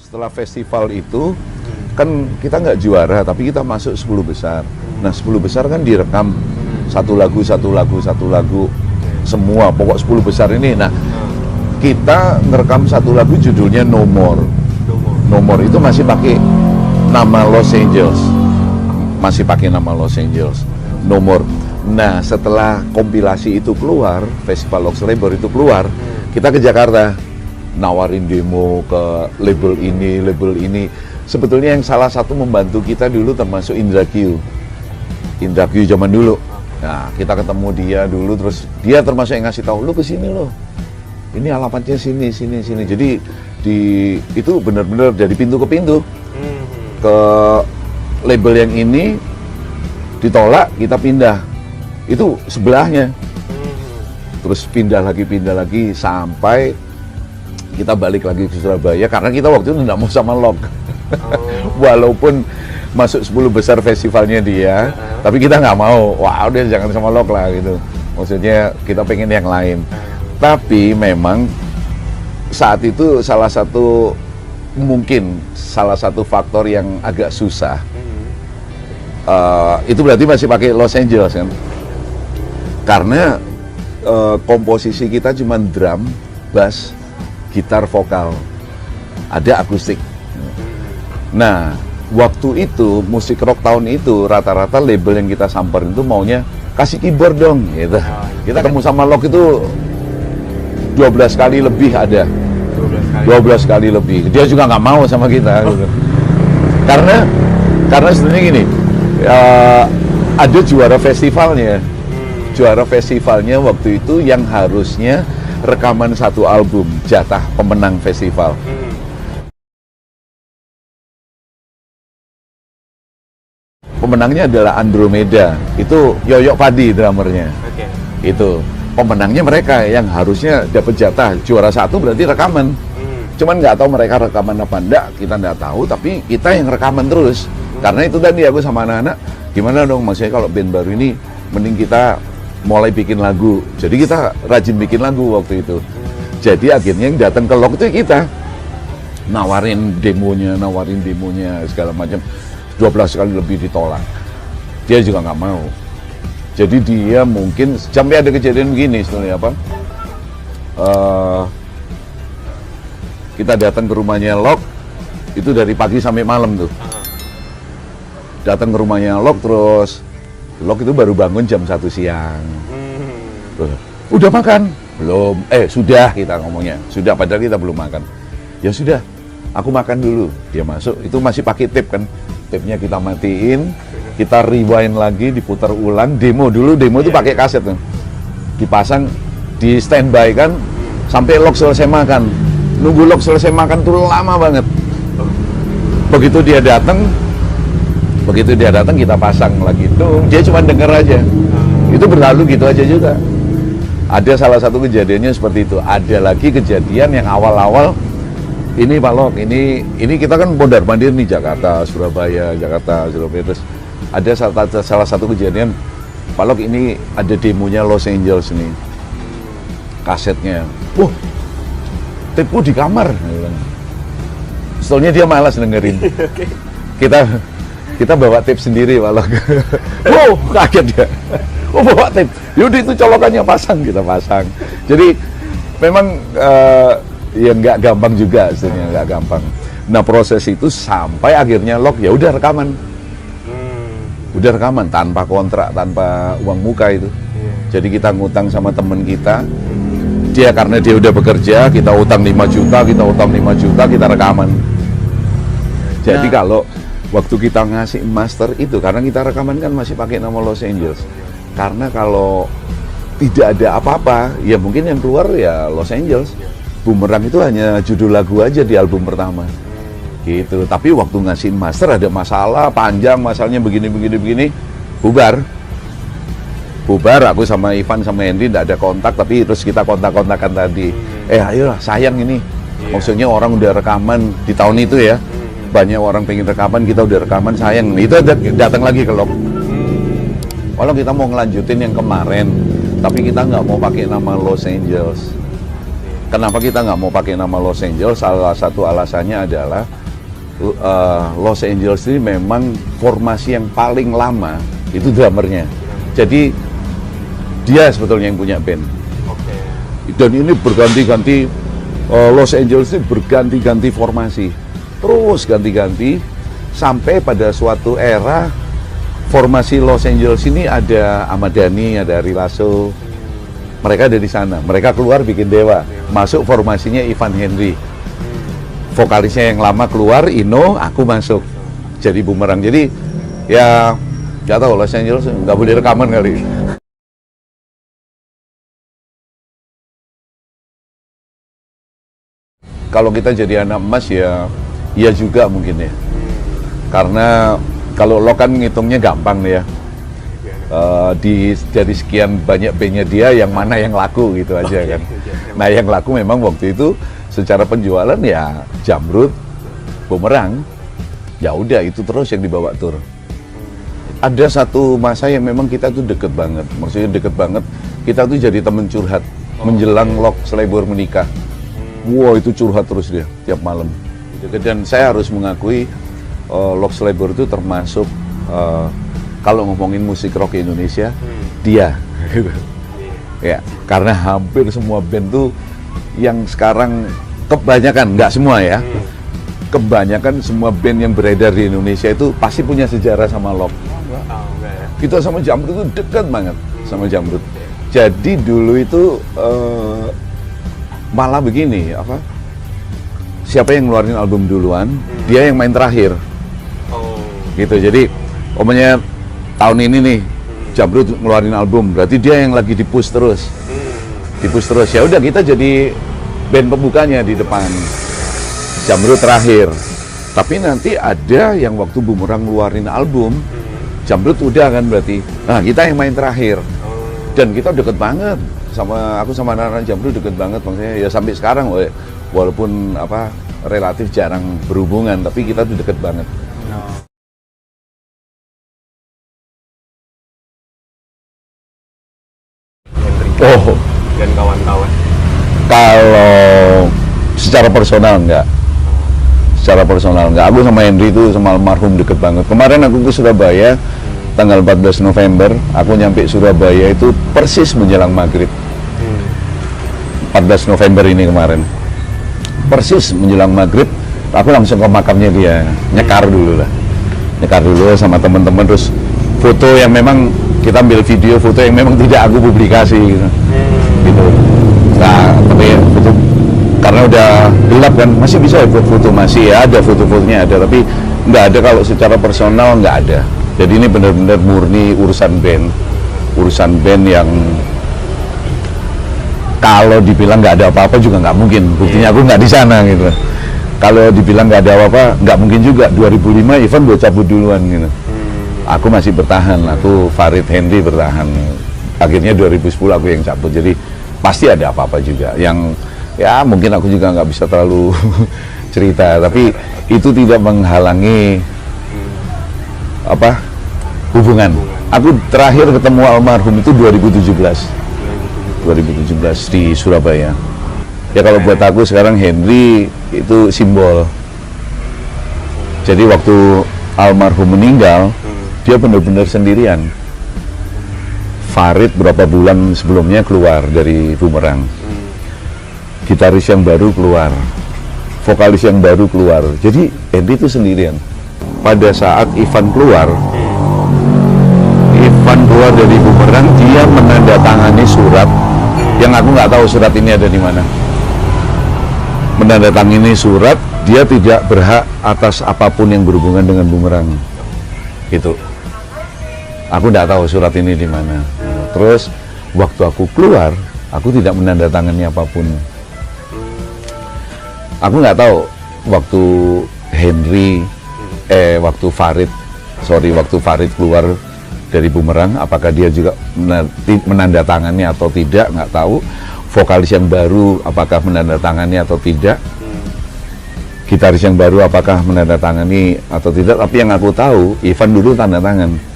Setelah festival itu kan kita nggak juara, tapi kita masuk 10 besar. Nah 10 besar kan direkam satu lagu semua, pokok 10 besar ini. Nah kita ngerekam satu lagu judulnya No More. No More itu masih pakai nama Los Angeles, masih pakai nama Los Angeles, No More. Nah setelah kompilasi itu keluar, Festival Lox Labor itu keluar, kita ke Jakarta nawarin demo ke label ini. Sebetulnya yang salah satu membantu kita dulu termasuk Indra Q zaman dulu. Nah kita ketemu dia dulu, terus dia termasuk yang ngasih tahu, lu kesini lo, ini alamatnya sini. Jadi itu benar-benar dari pintu ke pintu ke label yang ini, ditolak kita pindah itu sebelahnya, terus pindah lagi sampai kita balik lagi ke Surabaya karena kita waktu itu nggak mau sama Lox. Walaupun masuk 10 besar festivalnya dia, tapi kita nggak mau. Wah udah jangan sama Lox lah gitu. Maksudnya kita pengen yang lain. Tapi memang saat itu salah satu faktor yang agak susah. Itu berarti masih pakai Los Angeles kan? Karena komposisi kita cuma drum, bass, gitar, vokal, ada akustik. Nah, waktu itu musik rock tahun itu rata-rata label yang kita samperin itu maunya kasih keyboard dong, gitu. Kita ketemu sama Lox itu 12 kali lebih ada. 12 kali lebih. Dia juga nggak mau sama kita. Gitu. Karena sebenarnya gini, ada juara festivalnya. Juara festivalnya waktu itu yang harusnya rekaman satu album, jatah pemenang festival. Pemenangnya adalah Andromeda, itu Yoyok Padi drummernya. Itu pemenangnya mereka yang harusnya dapat jatah juara satu, berarti rekaman. Cuman nggak tahu mereka rekaman apa enggak, kita nggak tahu, tapi kita yang rekaman terus. Karena itu tadi aku sama anak-anak, gimana dong maksudnya kalau band baru ini mending kita mulai bikin lagu. Jadi kita rajin bikin lagu waktu itu. Jadi akhirnya yang datang ke Lox itu kita nawarin demonya segala macam. 12 kali lebih ditolak. Dia juga nggak mau. Jadi dia mungkin sampai ada kejadian begini sebenarnya apa? Kita datang ke rumahnya Lox itu dari pagi sampai malam tuh. Datang ke rumahnya Lox, terus Lox itu baru bangun jam 1 siang. Udah makan? Belum. Sudah kita ngomongnya. Sudah, padahal kita belum makan. Ya sudah, aku makan dulu. Dia masuk, itu masih pakai tape kan. Tape-nya kita matiin, kita rewind lagi, diputar ulang. Demo itu pakai kaset tuh. Dipasang, di standby kan, sampai Lox selesai makan. Nunggu Lox selesai makan tuh lama banget. Begitu dia datang kita pasang lagi tuh, dia cuma denger aja. Itu berlalu gitu aja juga. Ada salah satu kejadiannya seperti itu. Ada lagi kejadian yang awal-awal ini Pak Lox, ini kita kan mondar-mandir nih Jakarta, Surabaya. Terus ada salah satu kejadian, Pak Lox ini ada demonya Los Angeles nih, kasetnya. Wah, tape-ku di kamar. Soalnya dia malas dengerin. Kita bawa tape sendiri, Pak Lox. Wow, kaget dia. Oh, bawa tape. Yaudah itu colokannya kita pasang. Jadi memang ya nggak gampang juga, sebenarnya nggak gampang. Nah proses itu sampai akhirnya Lox ya udah rekaman. Udah rekaman tanpa kontrak, tanpa uang muka itu. Jadi kita ngutang sama temen kita. Dia karena dia udah bekerja, kita utang 5 juta, kita rekaman. Jadi kalau waktu kita ngasih master itu, karena kita rekaman kan masih pakai nama Los Angeles. Karena kalau tidak ada apa-apa, ya mungkin yang keluar ya Los Angeles. Bumerang itu hanya judul lagu aja di album pertama. Gitu. Tapi waktu ngasih master ada masalah panjang, masalahnya begini, bubar. Aku sama Ivan sama Henry tidak ada kontak, tapi terus kita kontak-kontakan tadi. Ayolah sayang ini. Maksudnya orang udah rekaman di tahun itu ya. Banyak orang pengen rekaman, kita udah rekaman, sayang. Itu datang lagi ke Lox. Kalau kita mau ngelanjutin yang kemarin, tapi kita nggak mau pakai nama Los Angeles. Kenapa kita nggak mau pakai nama Los Angeles? Salah satu alasannya adalah Los Angeles ini memang formasi yang paling lama itu drummernya. Jadi dia sebetulnya yang punya band. Dan ini berganti-ganti, Los Angeles ini berganti-ganti formasi, terus ganti-ganti sampai pada suatu era formasi Los Angeles ini ada Ahmad Dhani, ada Ari Lasso. Mereka ada di sana. Mereka keluar bikin Dewa, masuk formasinya Ivan Henry. Vokalisnya yang lama keluar, Ino, aku masuk. Jadi Bumerang. Jadi ya nggak tahu, Los Angeles nggak boleh rekaman kali. Kalau kita jadi anak emas ya juga mungkin ya. Karena kalau lo kan ngitungnya gampang nih ya. Dari sekian banyak bandnya dia, yang mana yang laku gitu aja kan. Nah yang laku memang waktu itu secara penjualan ya Jamrud, Bumerang, ya udah itu terus yang dibawa tur. Ada satu masa yang memang kita tuh deket banget, maksudnya deket banget. Kita tuh jadi temen curhat menjelang Lok Selebor menikah. Wow itu curhat terus dia tiap malam. Dan saya harus mengakui Lok Selebor itu termasuk kalau ngomongin musik rock Indonesia, dia, gitu. Ya, karena hampir semua band tuh yang sekarang kebanyakan, nggak semua ya, kebanyakan semua band yang beredar di Indonesia itu pasti punya sejarah sama Lok. Kita sama Jamrud itu dekat banget sama Jamrud. Jadi dulu itu malah begini, siapa yang ngeluarin album duluan, dia yang main terakhir. Gitu, jadi omongnya tahun ini nih Jamrud ngeluarin album, berarti dia yang lagi di-push terus. Di-push terus. Ya udah kita jadi band pembukanya di depan. Jamrud terakhir. Tapi nanti ada yang waktu Bumerang ngeluarin album, Jamrud udah kan berarti. Nah, kita yang main terakhir. Dan kita deket banget sama aku sama anak-anak Jamrud, deket banget maksudnya ya sampai sekarang walaupun relatif jarang berhubungan, tapi kita tuh deket banget. Oh, dan kawan-kawan. Kalau secara personal enggak. Secara personal enggak. Aku sama Henry itu sama almarhum deket banget. Kemarin aku ke Surabaya tanggal 14 November, aku nyampe Surabaya itu persis menjelang maghrib. 14 November ini kemarin. Persis menjelang maghrib, aku langsung ke makamnya dia, nyekar dulu lah. Nyekar dulu sama teman-teman, terus foto yang memang kita ambil video foto yang memang tidak aku publikasi gitu. Gitu. Nah, tapi foto karena udah gelap kan, masih bisa ya buat foto, masih ya ada foto-fotonya ada, tapi nggak ada kalau secara personal nggak ada. Jadi ini benar-benar murni urusan band yang kalau dibilang nggak ada apa-apa juga nggak mungkin. Buktinya aku nggak di sana gitu. Kalau dibilang nggak ada apa-apa, nggak mungkin juga. 2005 Ivan gue cabut duluan gitu. Aku masih bertahan, aku Farid Henry bertahan. Akhirnya 2010 aku yang cabut, jadi pasti ada apa-apa juga. Yang ya mungkin aku juga nggak bisa terlalu cerita, tapi itu tidak menghalangi hubungan. Aku terakhir ketemu almarhum itu 2017 di Surabaya. Ya kalau buat aku sekarang Henry itu simbol. Jadi waktu almarhum meninggal, dia benar-benar sendirian. Farid berapa bulan sebelumnya keluar dari Bumerang. Gitaris yang baru keluar, vokalis yang baru keluar. Jadi Henry itu sendirian. Pada saat Ivan keluar dari Bumerang, dia menandatangani surat yang aku nggak tahu surat ini ada di mana. Menandatangani surat, dia tidak berhak atas apapun yang berhubungan dengan Bumerang. Gitu. Aku nggak tahu surat ini di mana. Terus waktu aku keluar, aku tidak menandatangani apapun. Aku nggak tahu waktu waktu Farid keluar dari Bumerang, apakah dia juga menandatangani atau tidak, nggak tahu. Vokalis yang baru apakah menandatangani atau tidak, gitaris yang baru apakah menandatangani atau tidak. Tapi yang aku tahu, Ivan dulu tanda tangan.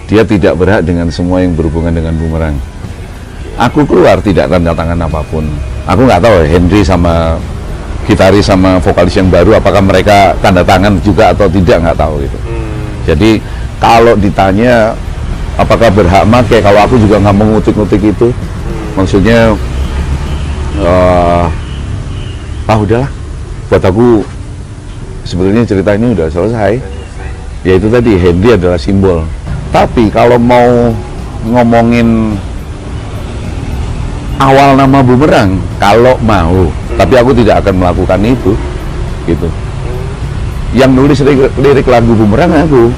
Dia tidak berhak dengan semua yang berhubungan dengan Bumerang. Aku keluar tidak tanda tangan apapun. Aku nggak tahu Henry sama gitaris sama vokalis yang baru apakah mereka tanda tangan juga atau tidak, nggak tahu gitu. Jadi kalau ditanya apakah berhak make, kalau aku juga nggak mengutik-ngutik itu. Maksudnya udahlah, buat aku sebetulnya cerita ini udah selesai. Ya itu tadi, Henry adalah simbol. Tapi kalau mau ngomongin awal nama Bumerang, kalau mau, tapi aku tidak akan melakukan itu, gitu. Yang nulis lirik lagu Bumerang aku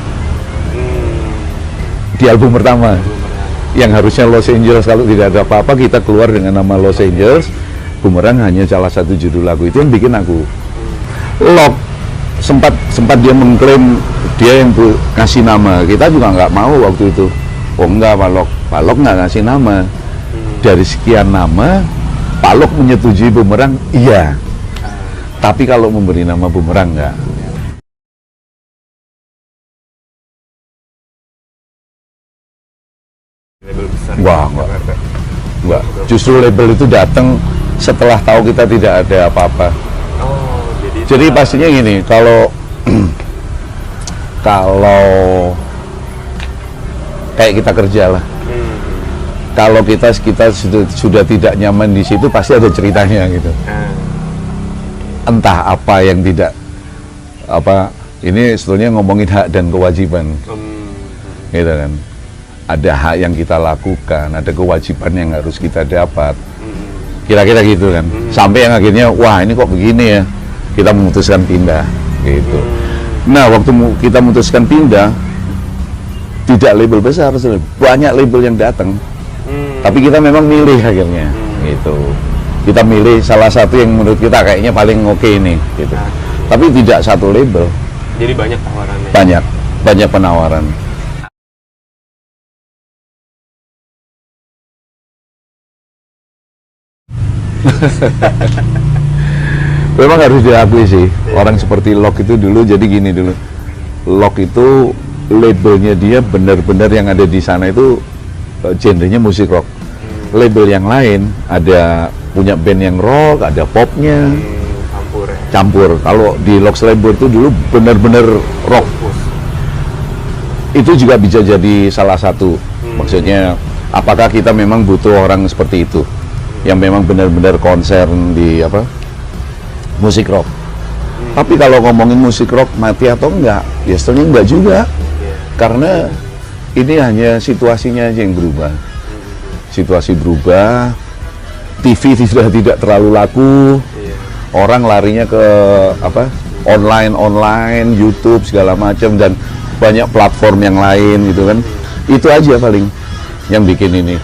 di album pertama, yang harusnya Los Angeles, kalau tidak ada apa-apa kita keluar dengan nama Los Angeles. Bumerang hanya salah satu judul lagu, itu yang bikin aku. Lok sempat dia mengklaim dia yang ngasih nama, kita juga nggak mau waktu itu. Oh enggak, Pak Lok nggak ngasih nama. Dari sekian nama, Pak Lok menyetujui Bumerang, iya. Tapi kalau memberi nama Bumerang enggak. Wah, enggak. Justru label itu datang setelah tahu kita tidak ada apa-apa. Jadi pastinya gini, kalau kayak kita kerja lah. Kalau kita sudah tidak nyaman di situ, pasti ada ceritanya gitu. Entah apa yang tidak, ini sebetulnya ngomongin hak dan kewajiban, gitu kan. Ada hak yang kita lakukan, ada kewajiban yang harus kita dapat, kira-kira gitu kan. Sampai yang akhirnya, wah ini kok begini ya, kita memutuskan pindah, gitu. Nah, waktu kita memutuskan pindah, tidak label besar, banyak label yang datang. Tapi kita memang milih akhirnya, gitu. Kita milih salah satu yang menurut kita kayaknya paling oke ini, gitu. Tapi tidak satu label. Jadi banyak tawarannya. Banyak penawaran. Memang harus diakui sih, orang seperti Lok itu dulu jadi gini dulu. Lok itu labelnya dia benar-benar yang ada di sana itu genrenya musik rock. Label yang lain ada punya band yang rock, ada popnya, campur. Kalau di Lok Label itu dulu benar-benar rock. Itu juga bisa jadi salah satu. Maksudnya, apakah kita memang butuh orang seperti itu, yang memang benar-benar concern di musik rock. Tapi kalau ngomongin musik rock mati atau enggak, ya sebenarnya enggak juga. Karena ini hanya situasinya aja yang berubah. Situasi berubah, TV tidak terlalu laku, orang larinya ke online, YouTube segala macam, dan banyak platform yang lain gitu kan. Itu aja paling yang bikin ini.